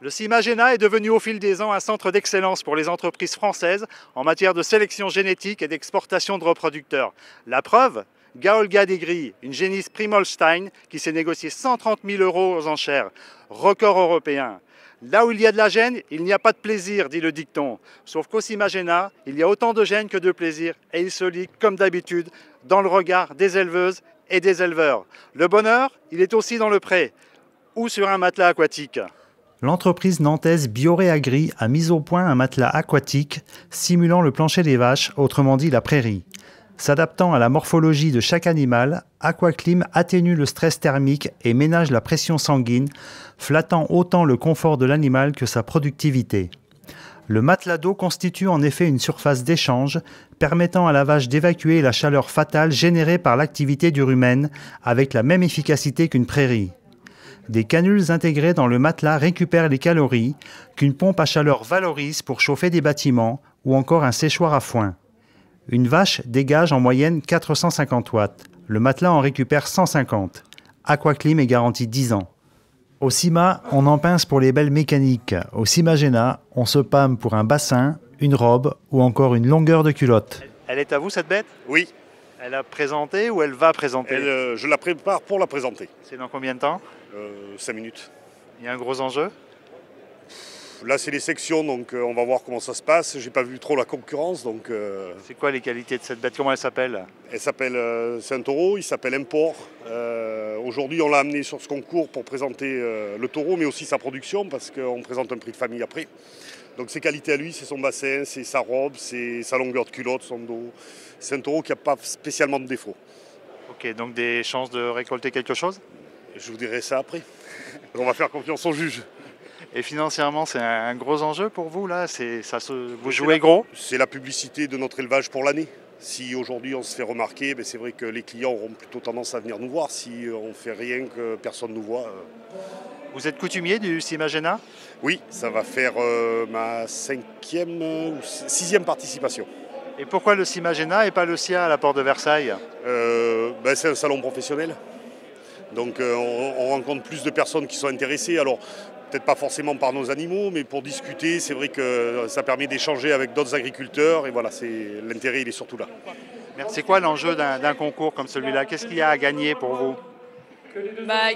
Le Simagena est devenu au fil des ans un centre d'excellence pour les entreprises françaises en matière de sélection génétique et d'exportation de reproducteurs. La preuve, Gaolga Degri, une génisse Primolstein qui s'est négociée 130 000 € aux enchères, record européen. Là où il y a de la gêne, il n'y a pas de plaisir, dit le dicton. Sauf qu'au Simagena, il y a autant de gêne que de plaisir et il se lit, comme d'habitude, dans le regard des éleveuses et des éleveurs. Le bonheur, il est aussi dans le pré ou sur un matelas aquatique. L'entreprise nantaise Bioréagri a mis au point un matelas aquatique simulant le plancher des vaches, autrement dit la prairie. S'adaptant à la morphologie de chaque animal, Aquaclim atténue le stress thermique et ménage la pression sanguine, flattant autant le confort de l'animal que sa productivité. Le matelas d'eau constitue en effet une surface d'échange, permettant à la vache d'évacuer la chaleur fatale générée par l'activité du rumen avec la même efficacité qu'une prairie. Des canules intégrées dans le matelas récupèrent les calories qu'une pompe à chaleur valorise pour chauffer des bâtiments ou encore un séchoir à foin. Une vache dégage en moyenne 450 watts. Le matelas en récupère 150. Aquaclim est garanti 10 ans. Au Cima, on en pince pour les belles mécaniques. Au Simagena, on se pâme pour un bassin, une robe ou encore une longueur de culotte. Elle est à vous cette bête? Oui. Elle a présenté ou elle va présenter? Je la prépare pour la présenter. C'est dans combien de temps? 5 minutes. Il y a un gros enjeu? Là, c'est les sections, donc on va voir comment ça se passe. J'ai pas vu trop la concurrence, donc... C'est quoi les qualités de cette bête? Comment elle s'appelle? Elle s'appelle... c'est un taureau, il s'appelle Import. Aujourd'hui, on l'a amené sur ce concours pour présenter le taureau, mais aussi sa production, parce qu'on présente un prix de famille après. Donc ses qualités à lui, c'est son bassin, c'est sa robe, c'est sa longueur de culotte, son dos. C'est un taureau qui n'a pas spécialement de défaut. Ok, donc des chances de récolter quelque chose? Je vous dirai ça après. On va faire confiance au juge. Et financièrement, c'est un gros enjeu pour vous là? Vous jouez gros? C'est la publicité de notre élevage pour l'année. Si aujourd'hui on se fait remarquer, c'est vrai que les clients auront plutôt tendance à venir nous voir. Si on ne fait rien, que personne ne nous voit. Vous êtes coutumier du Simagena? Oui, ça va faire ma 5e ou 6e participation. Et pourquoi le Simagena et pas le SIA à la porte de Versailles? C'est un salon professionnel. Donc on rencontre plus de personnes qui sont intéressées. Alors peut-être pas forcément par nos animaux, mais pour discuter, c'est vrai que ça permet d'échanger avec d'autres agriculteurs. Et voilà, l'intérêt, il est surtout là. C'est quoi l'enjeu d'un concours comme celui-là? Qu'est-ce qu'il y a à gagner pour vous?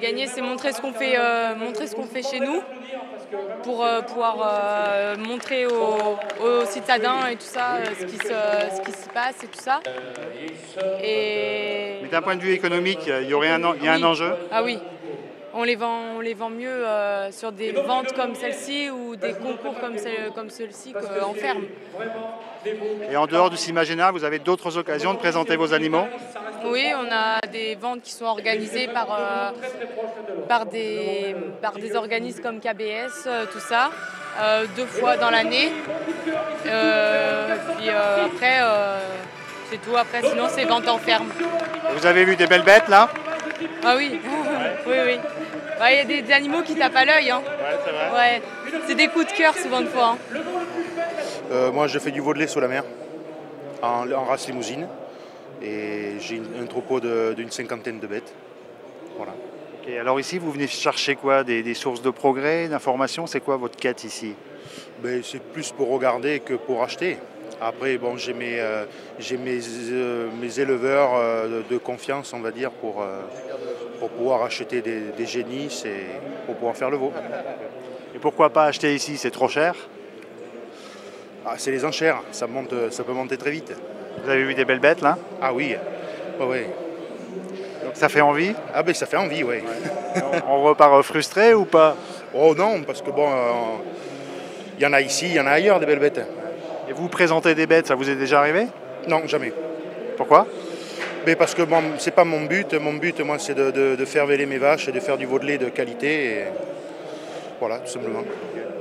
Gagner, c'est montrer ce qu'on fait chez nous pour pouvoir montrer aux citadins et tout ça ce qui se passe et tout ça. Mais d'un point de vue économique, il y a un enjeu? Ah oui, on les vend mieux sur des ventes comme celle-ci ou des concours comme celle-ci qu'en ferme. Et en dehors du Simagena, vous avez d'autres occasions de présenter vos animaux? Oui, on a des ventes qui sont organisées par des organismes comme KBS, tout ça, 2 fois dans l'année. Après, c'est tout. Après, sinon, c'est vente en ferme. Vous avez vu des belles bêtes là? Ah oui, oui. Il y a des animaux qui tapent à l'œil. Hein. Ouais, c'est vrai. Ouais. C'est des coups de cœur souvent de fois. Hein. Moi, je fais du Vaudelet sur la mer, en race limousine. Et j'ai un troupeau d'une 50aine de bêtes. Voilà. Okay, alors ici, vous venez chercher quoi? Des sources de progrès, d'informations? C'est quoi votre quête ici? C'est plus pour regarder que pour acheter. Après, j'ai mes éleveurs de confiance, on va dire, pour pouvoir acheter des génisses et pour pouvoir faire le veau. Et pourquoi pas acheter ici? C'est trop cher? C'est les enchères, ça peut monter très vite. Vous avez vu des belles bêtes là? Ah oui, ouais. Donc ça fait envie? Ça fait envie, oui. On repart frustré ou pas? Oh non, parce que il y en a ici, il y en a ailleurs des belles bêtes. Et vous présentez des bêtes, ça vous est déjà arrivé? Non, jamais. Pourquoi? Parce que c'est pas mon but. Mon but, moi, c'est de faire véler mes vaches et de faire du Vaudelet de qualité. Et voilà, tout simplement.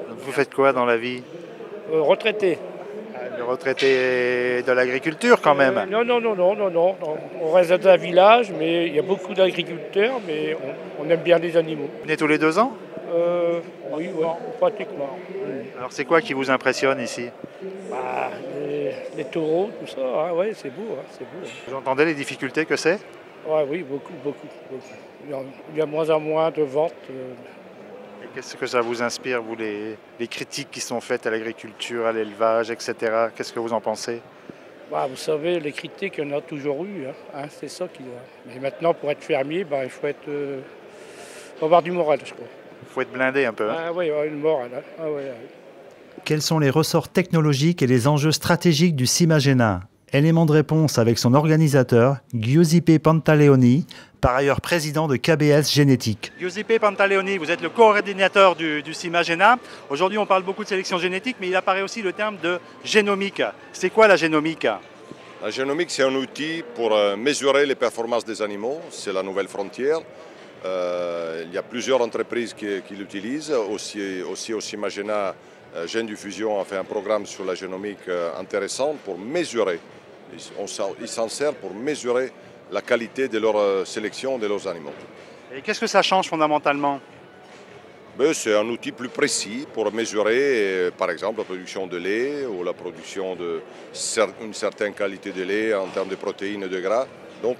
Donc vous faites quoi dans la vie? Retraité. Le retraité de l'agriculture quand même? Non. On reste dans un village, mais il y a beaucoup d'agriculteurs, mais on aime bien les animaux. Vous venez tous les 2 ans? Oui, pratiquement. Alors c'est quoi qui vous impressionne ici? Les taureaux, tout ça, hein, ouais, c'est beau. Vous entendez les difficultés que c'est? Ouais, oui, beaucoup. Il y a moins en moins de ventes. Qu'est-ce que ça vous inspire, vous, les critiques qui sont faites à l'agriculture, à l'élevage, etc. Qu'est-ce que vous en pensez? Bah, vous savez, les critiques, il y en a toujours eu. C'est ça qui. Mais maintenant, pour être fermier, bah, il faut avoir du moral, je crois. Il faut être blindé un peu. Hein. Ah oui, une morale. Ah, ouais. Quels sont les ressorts technologiques et les enjeux stratégiques du Simagena? Élément de réponse avec son organisateur, Giuseppe Pantaleoni, par ailleurs président de KBS Génétique. Giuseppe Pantaleoni, vous êtes le coordinateur du Simagena. Aujourd'hui, on parle beaucoup de sélection génétique, mais il apparaît aussi le terme de génomique. C'est quoi la génomique? La génomique, c'est un outil pour mesurer les performances des animaux. C'est la nouvelle frontière. Il y a plusieurs entreprises qui l'utilisent. Aussi au Simagena, Gènes du Fusion a fait un programme sur la génomique intéressant pour mesurer. Ils s'en servent pour mesurer la qualité de leur sélection de leurs animaux. Et qu'est-ce que ça change fondamentalement? C'est un outil plus précis pour mesurer, par exemple, la production de lait ou la production d'une certaine qualité de lait en termes de protéines et de gras. Donc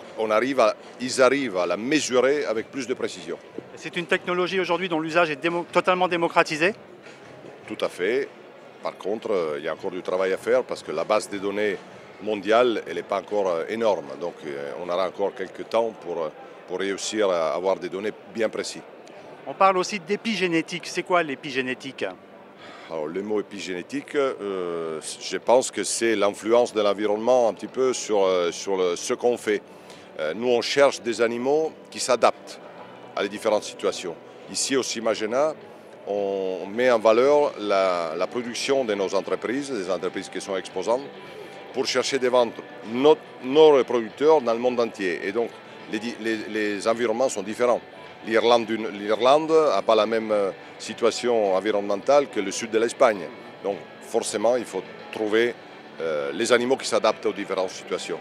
ils arrivent à la mesurer avec plus de précision. C'est une technologie aujourd'hui dont l'usage est totalement démocratisé? Tout à fait. Par contre, il y a encore du travail à faire parce que la base des données mondiale, elle n'est pas encore énorme. Donc on aura encore quelques temps pour réussir à avoir des données bien précises. On parle aussi d'épigénétique. C'est quoi l'épigénétique? Alors, le mot épigénétique, je pense que c'est l'influence de l'environnement un petit peu sur ce qu'on fait. Nous, on cherche des animaux qui s'adaptent à les différentes situations. Ici, au Simagena, on met en valeur la production de nos entreprises, des entreprises qui sont exposantes, pour chercher de vendre nos reproducteurs dans le monde entier. Et donc, les environnements sont différents. L'Irlande n'a pas la même situation environnementale que le sud de l'Espagne. Donc, forcément, il faut trouver les animaux qui s'adaptent aux différentes situations.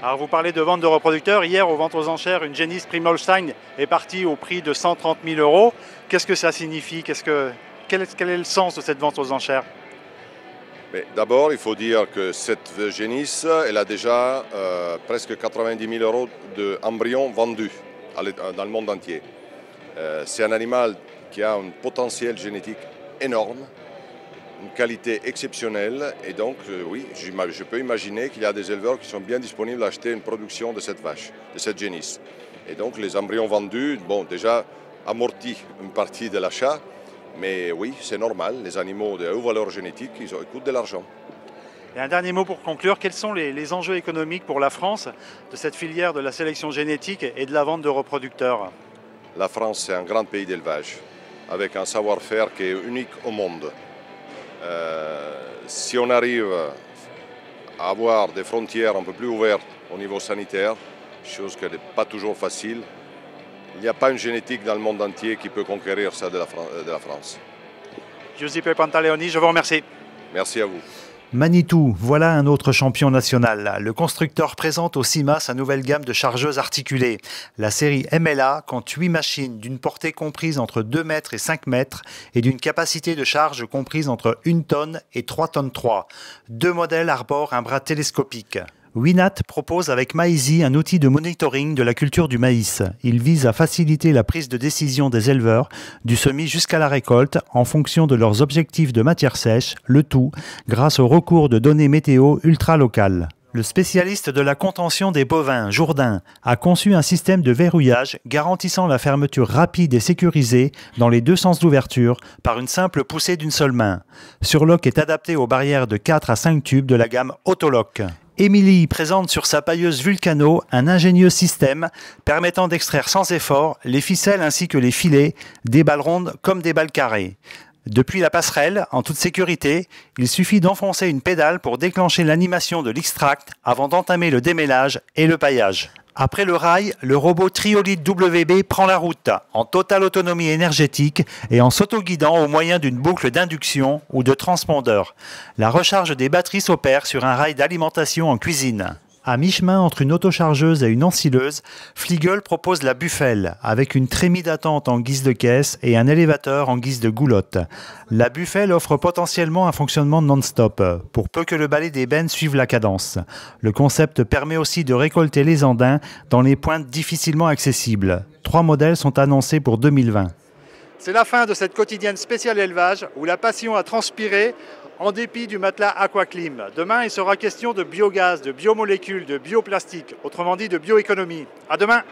Alors, vous parlez de vente de reproducteurs. Hier, aux ventes aux enchères, une génisse Primolstein est partie au prix de 130 000 €. Qu'est-ce que ça signifie? Quel est le sens de cette vente aux enchères? D'abord, il faut dire que cette génisse, elle a déjà presque 90 000 € d'embryons vendus dans le monde entier. C'est un animal qui a un potentiel génétique énorme, une qualité exceptionnelle, et donc oui, je peux imaginer qu'il y a des éleveurs qui sont bien disponibles à acheter une production de cette vache, de cette génisse. Et donc les embryons vendus, déjà amorti une partie de l'achat, mais oui, c'est normal, les animaux de haute valeur génétique, ils coûtent de l'argent. Et un dernier mot pour conclure, quels sont les enjeux économiques pour la France de cette filière de la sélection génétique et de la vente de reproducteurs? La France, c'est un grand pays d'élevage, avec un savoir-faire qui est unique au monde. Si on arrive à avoir des frontières un peu plus ouvertes au niveau sanitaire, chose qui n'est pas toujours facile, il n'y a pas une génétique dans le monde entier qui peut conquérir ça de la France. Giuseppe Pantaleoni, je vous remercie. Merci à vous. Manitou, voilà un autre champion national. Le constructeur présente au CIMA sa nouvelle gamme de chargeuses articulées. La série MLA compte 8 machines d'une portée comprise entre 2 mètres et 5 mètres et d'une capacité de charge comprise entre 1 tonne et 3 tonnes 3. 2 modèles arborent un bras télescopique. Winat propose avec Maizy un outil de monitoring de la culture du maïs. Il vise à faciliter la prise de décision des éleveurs, du semis jusqu'à la récolte, en fonction de leurs objectifs de matière sèche, le tout grâce au recours de données météo ultra-locales. Le spécialiste de la contention des bovins, Jourdain, a conçu un système de verrouillage garantissant la fermeture rapide et sécurisée dans les 2 sens d'ouverture par une simple poussée d'une seule main. Surlock est adapté aux barrières de 4 à 5 tubes de la gamme Autolock. Émilie présente sur sa pailleuse Vulcano un ingénieux système permettant d'extraire sans effort les ficelles ainsi que les filets, des balles rondes comme des balles carrées. Depuis la passerelle, en toute sécurité, il suffit d'enfoncer une pédale pour déclencher l'animation de l'extract avant d'entamer le démêlage et le paillage. Après le rail, le robot Triolite WB prend la route, en totale autonomie énergétique et en s'autoguidant au moyen d'une boucle d'induction ou de transpondeur. La recharge des batteries s'opère sur un rail d'alimentation en cuisine. À mi-chemin entre une autochargeuse et une ensileuse, Fliegl propose la Buffel, avec une trémie d'attente en guise de caisse et un élévateur en guise de goulotte. La Buffel offre potentiellement un fonctionnement non-stop, pour peu que le balai d'ébène suive la cadence. Le concept permet aussi de récolter les andins dans les pointes difficilement accessibles. 3 modèles sont annoncés pour 2020. C'est la fin de cette quotidienne spéciale élevage où la passion a transpiré en dépit du matelas Aquaclim. Demain, il sera question de biogaz, de biomolécules, de bioplastique, autrement dit de bioéconomie. À demain!